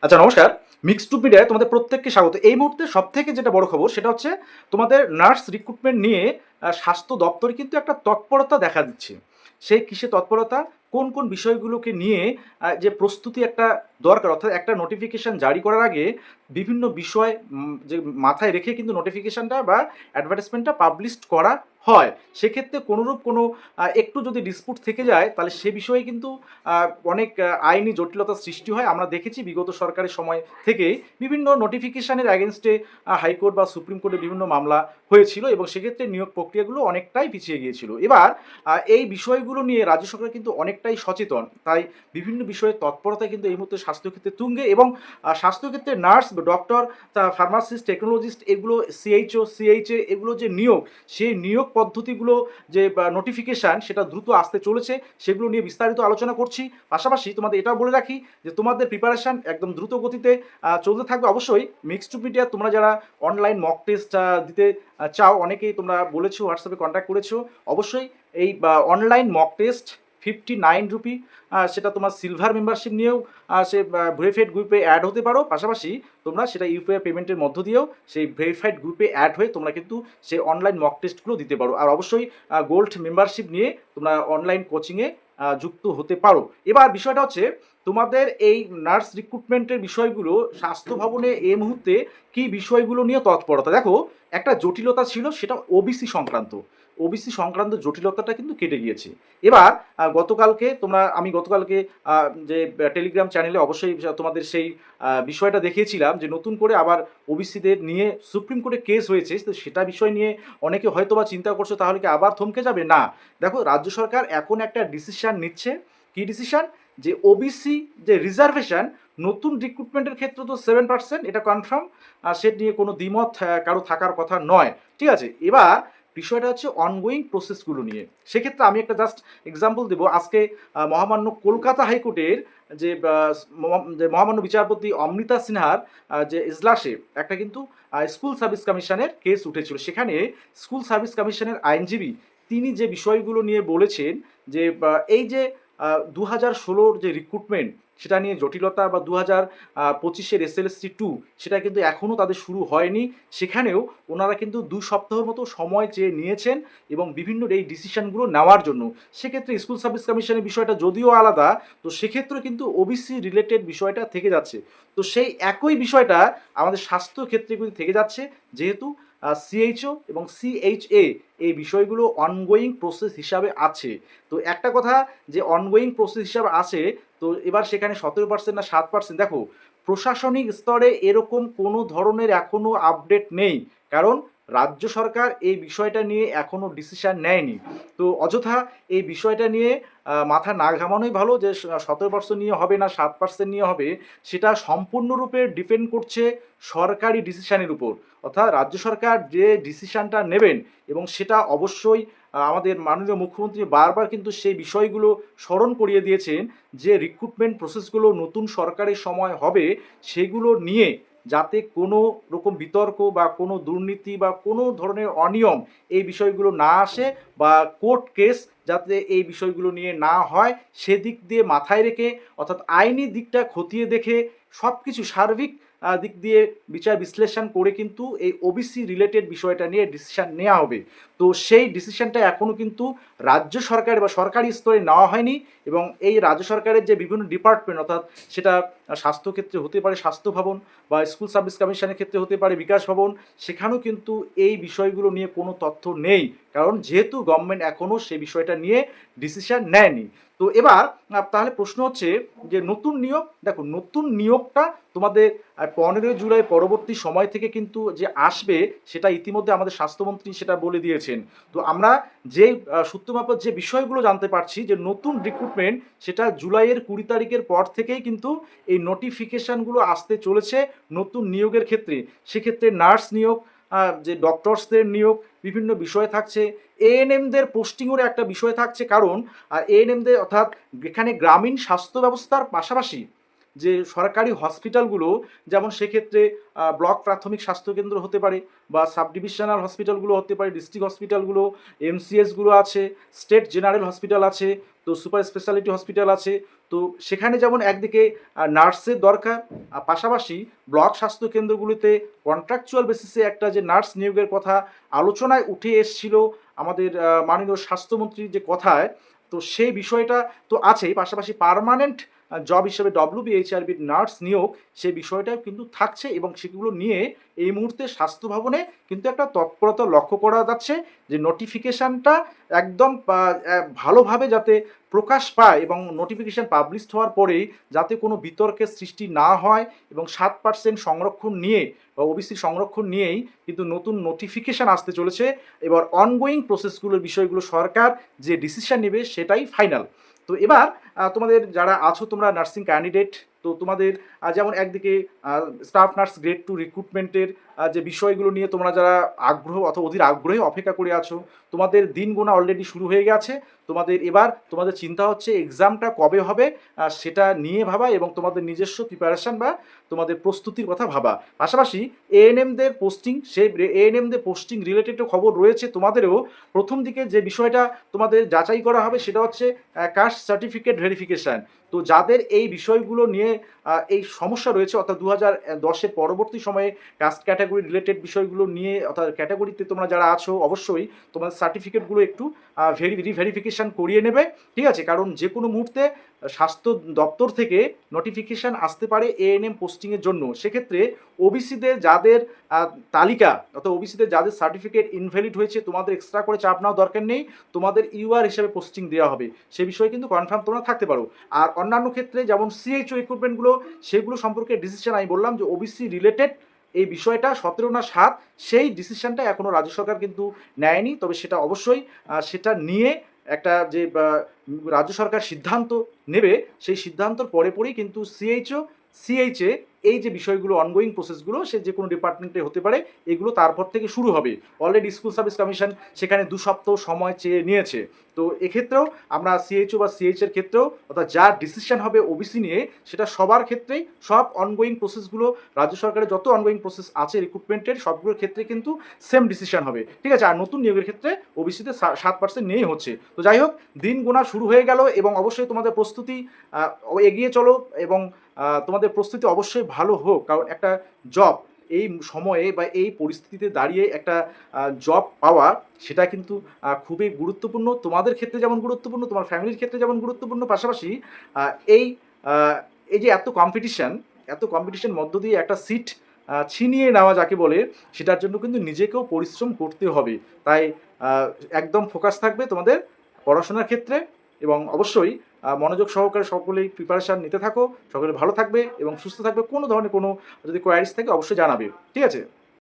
আচ্ছা, নমস্কার। Mixed two মিডিয়ায় তোমাদের প্রত্যেককে স্বাগত। এই মুহূর্তে সবথেকে যেটা বড় খবর সেটা হচ্ছে তোমাদের নার্স রিক্রুটমেন্ট নিয়ে স্বাস্থ্য দপ্তরে কিন্তু একটা তৎপরতা দেখা দিচ্ছে। সেই কিসে তৎপরতা? কোন, কোন বিষয়গুলোকে নিয়ে যে প্রস্তুতি একটা দরকার, অর্থাৎ একটা নোটিফিকেশন জারি করার আগে বিভিন্ন বিষয় যে মাথায় রেখে কিন্তু নোটিফিকেশনটা বা অ্যাডভার্টাইজমেন্টটা পাবলিশড করা হয়। সেক্ষেত্রে কোনোরূপ কোনো একটু যদি ডিসপুট থেকে যায় তাহলে সে বিষয়ে কিন্তু অনেক আইনি জটিলতার সৃষ্টি হয়। আমরা দেখেছি বিগত সরকারের সময় থেকে বিভিন্ন নোটিফিকেশনের অ্যাগেনস্টে হাইকোর্ট বা সুপ্রিম কোর্টে বিভিন্ন মামলা হয়েছিল এবং সেক্ষেত্রে নিয়োগ প্রক্রিয়াগুলো অনেকটাই পিছিয়ে গিয়েছিল। এবার এই বিষয়গুলো নিয়ে রাজ্য সরকার কিন্তু অনেকটাই সচেতন। তাই বিভিন্ন বিষয়ে তৎপরতা কিন্তু এই মুহূর্তে স্বাস্থ্যক্ষেত্রে তুঙ্গে এবং স্বাস্থ্যক্ষেত্রে নার্স, ডক্টর, ফার্মাসিস্ট, টেকনোলজিস্ট এগুলো সিএইচও, সিএইচএ এগুলো যে নিয়োগ, সেই নিয়োগ পদ্ধতিগুলো যে নোটিফিকেশান সেটা দ্রুত আসতে চলেছে, সেগুলো নিয়ে বিস্তারিত আলোচনা করছি। পাশাপাশি তোমাদের এটাও বলে রাখি যে তোমাদের প্রিপারেশান একদম দ্রুত গতিতে চলতে থাকবে। অবশ্যই মিক্সড টু মিডিয়া তোমরা যারা অনলাইন মক টেস্ট দিতে চাও, অনেকেই তোমরা বলেছো, হোয়াটসঅ্যাপে কন্ট্যাক্ট করেছো। অবশ্যই এই অনলাইন মক টেস্ট 59 রুপি, সেটা তোমার সিলভার মেম্বারশিপ নিয়েও সে ভেরিফাইড গ্রুপে অ্যাড হতে পারো। পাশাপাশি তোমরা সেটা ইউপিআই পেমেন্টের মধ্য দিয়েও সেই ভেরিফাইড গ্রুপে অ্যাড হয়ে তোমরা কিন্তু সেই অনলাইন মক টেস্টগুলো দিতে পারো। আর অবশ্যই গোল্ড মেম্বারশিপ নিয়ে তোমরা অনলাইন কোচিংয়ে যুক্ত হতে পারো। এবার বিষয়টা হচ্ছে তোমাদের এই নার্স রিক্রুটমেন্টের বিষয়গুলো স্বাস্থ্য ভবনে এই মুহূর্তে কি বিষয়গুলো নিয়ে তৎপরতা। দেখো, একটা জটিলতা ছিল, সেটা ওবিসি সংক্রান্ত। ওবিসি সংক্রান্ত জটিলতাটা কিন্তু কেটে গিয়েছে। এবার আমি গতকালকে যে টেলিগ্রাম চ্যানেলে অবশ্যই তোমাদের সেই বিষয়টা দেখিয়েছিলাম যে নতুন করে আবার ওবিসিদের নিয়ে সুপ্রিম কোর্টে কেস হয়েছে। তো সেটা বিষয় নিয়ে অনেকে হয়তো বা চিন্তা করছো তাহলে কি আবার থমকে যাবে? না, দেখো, রাজ্য সরকার এখন একটা ডিসিশন নিচ্ছে। কি ডিসিশন? যে ওবিসি যে রিজার্ভেশন নতুন রিক্রুটমেন্টের ক্ষেত্রে তো 7%, এটা কনফার্ম, সে নিয়ে কোনো দ্বিমত কারো থাকার কথা নয়। ঠিক আছে, এবার বিষয়টা হচ্ছে অনগোয়িং প্রসেসগুলো নিয়ে। সেক্ষেত্রে আমি একটা জাস্ট এক্সাম্পল দেবো। আজকে মহামান্য কলকাতা হাইকোর্টের যে যে মহামান্য বিচারপতি অমৃতা সিনহার যে ইজলাসে একটা কিন্তু স্কুল সার্ভিস কমিশনের কেস উঠেছিল। সেখানে স্কুল সার্ভিস কমিশনের আইনজীবী তিনি যে বিষয়গুলো নিয়ে বলেছেন যে এই যে 2016-র যে রিক্রুটমেন্ট সেটা নিয়ে জটিলতা, বা 2025-এর SLSC2 সেটা কিন্তু এখনও তাদের শুরু হয়নি। সেখানেও ওনারা কিন্তু 2 সপ্তাহের মতো সময় চেয়ে নিয়েছেন এবং বিভিন্ন এই ডিসিশনগুলো নেওয়ার জন্য। সেক্ষেত্রে স্কুল সার্ভিস কমিশনের বিষয়টা যদিও আলাদা, তো সেক্ষেত্রে কিন্তু ওবিসি রিলেটেড বিষয়টা থেকে যাচ্ছে। তো সেই একই বিষয়টা আমাদের স্বাস্থ্য ক্ষেত্রে কিন্তু থেকে যাচ্ছে, যেহেতু সিএইচও এবং সিএইচএ এই বিষয়গুলো অনগোয়িং প্রসেস হিসাবে আছে। তো একটা কথা, যে অনগোয়িং প্রসেস হিসাবে আছে, তো এবার সেখানে 17% না 7%, দেখো, প্রশাসনিক স্তরে এরকম কোনো ধরনের এখনও আপডেট নেই। কারণ রাজ্য সরকার এই বিষয়টা নিয়ে এখনও ডিসিশান নেয়নি। তো অযথা এই বিষয়টা নিয়ে মাথা না ঘামানোই ভালো। যে 17% নিয়ে হবে না 7% নিয়ে হবে, সেটা সম্পূর্ণরূপে ডিপেন্ড করছে সরকারি ডিসিশানের উপর। অর্থাৎ রাজ্য সরকার যে ডিসিশানটা নেবেন, এবং সেটা অবশ্যই আমাদের মাননীয় মুখ্যমন্ত্রী বারবার কিন্তু সেই বিষয়গুলো স্মরণ করিয়ে দিয়েছেন যে রিক্রুটমেন্ট প্রসেসগুলো নতুন সরকারের সময় হবে, সেগুলো নিয়ে যাতে কোনো রকম বিতর্ক বা কোনো দুর্নীতি বা কোনো ধরনের অনিয়ম এই বিষয়গুলো না আসে, বা কোর্ট কেস যাতে এই বিষয়গুলো নিয়ে না হয়, সেদিক দিয়ে মাথায় রেখে, অর্থাৎ আইনি দিকটা খতিয়ে দেখে সব কিছু সার্বিক দিক দিয়ে বিচার বিশ্লেষণ করে কিন্তু এই ওবিসি রিলেটেড বিষয়টা নিয়ে ডিসিশান নেওয়া হবে। তো সেই ডিসিশানটা এখনও কিন্তু রাজ্য সরকার বা সরকারি স্তরে নেওয়া হয়নি। এবং এই রাজ্য সরকারের যে বিভিন্ন ডিপার্টমেন্ট, অর্থাৎ সেটা স্বাস্থ্যক্ষেত্রে হতে পারে স্বাস্থ্য ভবন, বা স্কুল সার্ভিস কমিশনের ক্ষেত্রে হতে পারে বিকাশ ভবন, সেখানেও কিন্তু এই বিষয়গুলো নিয়ে কোনো তথ্য নেই। কারণ যেহেতু গভর্নমেন্ট এখনও সেই বিষয়টা নিয়ে ডিসিশান নেয়নি। তো এবার তাহলে প্রশ্ন হচ্ছে যে নতুন নিয়োগ, দেখো, নতুন নিয়োগটা তোমাদের 15 জুলাই পরবর্তী সময় থেকে কিন্তু যে আসবে, সেটা ইতিমধ্যে আমাদের স্বাস্থ্যমন্ত্রী সেটা বলে দিয়েছেন। তো আমরা যে সূত্র মারফত যে বিষয়গুলো জানতে পারছি, যে নতুন রিক্রুটমেন্ট সেটা জুলাইয়ের 20 তারিখের পর থেকেই কিন্তু এই নোটিফিকেশানগুলো আসতে চলেছে নতুন নিয়োগের ক্ষেত্রে। সেক্ষেত্রে নার্স নিয়োগ, যে ডক্টরসদের নিয়োগ, বিভিন্ন বিষয় থাকছে। এএনএমদের পোস্টিংয়েরও একটা বিষয় থাকছে। কারণ এএনএমদের, অর্থাৎ এখানে গ্রামীণ স্বাস্থ্য ব্যবস্থার পাশাপাশি যে সরকারি হসপিটালগুলো, যেমন সেক্ষেত্রে ব্লক প্রাথমিক স্বাস্থ্যকেন্দ্র হতে পারে, বা সাব ডিভিশনাল হসপিটালগুলো হতে পারে, ডিস্ট্রিক্ট হসপিটালগুলো, এমসিএসগুলো আছে, স্টেট জেনারেল হসপিটাল আছে। তো সুপার স্পেশালিটি হসপিটাল আছে। তো সেখানে যেমন একদিকে নার্সের দরকার, পাশাপাশি ব্লক স্বাস্থ্য কেন্দ্রগুলিতে কন্ট্রাকচুয়াল বেসিসে একটা যে নার্স নিয়োগের কথা আলোচনায় উঠে এসেছিল আমাদের মাননীয় স্বাস্থ্যমন্ত্রীর যে কথায়, তো সেই বিষয়টা তো আছেই, পাশাপাশি পার্মানেন্ট জব হিসেবে ডব্লিউবিএইচআরবির নার্স নিয়োগ সেই বিষয়টাও কিন্তু থাকছে, এবং সেগুলো নিয়ে এই মুহূর্তে স্বাস্থ্য ভবনে কিন্তু একটা তৎপরতা লক্ষ্য করা যাচ্ছে যে নোটিফিকেশানটা একদম ভালোভাবে যাতে প্রকাশ পায়, এবং নোটিফিকেশান পাবলিশড হওয়ার পরেই যাতে কোনো বিতর্কের সৃষ্টি না হয়, এবং 7% সংরক্ষণ নিয়ে বা ওবিসি সংরক্ষণ নিয়েই কিন্তু নতুন নোটিফিকেশান আসতে চলেছে। এবার অনগোয়িং প্রসেসগুলোর বিষয়গুলো সরকার যে ডিসিশন নেবে সেটাই ফাইনাল। তো এবার তোমাদের যারা আছো তোমরা নার্সিং ক্যান্ডিডেট, তো তোমাদের যেমন একদিকে স্টাফ নার্স গ্রেড 2 রিক্রুটমেন্টের যে বিষয়গুলো নিয়ে তোমরা যারা আগ্রহ অথবা অধীর আগ্রহে অপেক্ষা করে আছো, তোমাদের দিন গোনা অলরেডি শুরু হয়ে গেছে। তোমাদের এবার তোমাদের চিন্তা হচ্ছে এক্সামটা কবে হবে সেটা নিয়ে ভাবা, এবং তোমাদের নিজস্ব প্রিপারেশান বা তোমাদের প্রস্তুতির কথা ভাবা। পাশাপাশি এএনএমদের পোস্টিং, সেই এএনএমদের পোস্টিং রিলেটেডও খবর রয়েছে তোমাদেরও। প্রথম দিকে যে বিষয়টা তোমাদের যাচাই করা হবে সেটা হচ্ছে কাস্ট সার্টিফিকেট ভেরিফিকেশান। তো যাদের এই বিষয়গুলো নিয়ে এই সমস্যা রয়েছে, অর্থাৎ 2010-এর পরবর্তী সময়ে কাস্ট ক্যাটাগরি রিলেটেড বিষয়গুলো নিয়ে, অর্থাৎ ক্যাটাগরিতে তোমরা যারা আছো অবশ্যই তোমাদের সার্টিফিকেটগুলো একটু রিভেরিফিকেশান করিয়ে নেবে, ঠিক আছে? কারণ যে কোনো মুহূর্তে স্বাস্থ্য দপ্তর থেকে নোটিফিকেশান আসতে পারে এএনএম পোস্টিংয়ের জন্য। সেক্ষেত্রে ওবিসিদের যাদের তালিকা, অর্থাৎ ওবিসিদের যাদের সার্টিফিকেট ইনভ্যালিড হয়েছে, তোমাদের এক্সট্রা করে চাপ নেওয়ার দরকার নেই, তোমাদের ইউআর হিসেবে পোস্টিং দেওয়া হবে। সে বিষয়ে কিন্তু কনফার্ম তোমরা থাকতে পারো। আর অন্যান্য ক্ষেত্রে যেমন সিএইচও রিক্রুটমেন্টগুলো, সেগুলো সম্পর্কে ডিসিশন আমি বললাম যে ওবিসি রিলেটেড এই বিষয়টা 17 না 7, সেই ডিসিশনটা এখনও রাজ্য সরকার কিন্তু নেয়নি। তবে সেটা অবশ্যই সেটা নিয়ে একটা যে রাজ্য সরকার সিদ্ধান্ত নেবে, সেই সিদ্ধান্তর পরে পরেই কিন্তু সিএইচএ এই যে বিষয়গুলো অনগোয়িং প্রসেসগুলো, সে যে কোনো ডিপার্টমেন্টে হতে পারে, এগুলো তারপর থেকে শুরু হবে। অলরেডি স্কুল সার্ভিস কমিশন সেখানে 2 সপ্তাহ সময় চেয়ে নিয়েছে। তো এক্ষেত্রেও আমরা সিএইচও বা সিএইচের ক্ষেত্রেও, অর্থাৎ যা ডিসিশন হবে ওবিসি নিয়ে, সেটা সবার ক্ষেত্রেই সব অনগোয়িং প্রসেসগুলো, রাজ্য সরকারের যত অনগোয়িং প্রসেস আছে রিক্রুটমেন্টের, সবগুলোর ক্ষেত্রে কিন্তু সেম ডিসিশন হবে, ঠিক আছে? আর নতুন নিয়োগের ক্ষেত্রে ওবিসিতে 7% নিয়েই হচ্ছে। তো যাই হোক, দিন গোনা শুরু হয়ে গেল, এবং অবশ্যই তোমাদের প্রস্তুতি এগিয়ে চলো, এবং তোমাদের প্রস্তুতি অবশ্যই ভালো হোক। কারণ একটা জব এই সময়ে বা এই পরিস্থিতিতে দাঁড়িয়ে একটা জব পাওয়া, সেটা কিন্তু খুবই গুরুত্বপূর্ণ। তোমাদের ক্ষেত্রে যেমন গুরুত্বপূর্ণ, তোমার ফ্যামিলির ক্ষেত্রে যেমন গুরুত্বপূর্ণ, পাশাপাশি এই এই যে এত কম্পিটিশন মধ্য দিয়ে একটা সিট ছিনিয়ে নেওয়া যাকে বলে, সেটার জন্য কিন্তু নিজেকেও পরিশ্রম করতে হবে। তাই একদম ফোকাস থাকবে তোমাদের পড়াশোনার ক্ষেত্রে, এবং অবশ্যই মনোযোগ সহকারে সকলেই প্রিপারেশান নিতে থাকো। সকলে ভালো থাকবে এবং সুস্থ থাকবে। কোনো ধরনের কোনো যদি কোয়ারিজ থাকে অবশ্যই জানাবে, ঠিক আছে?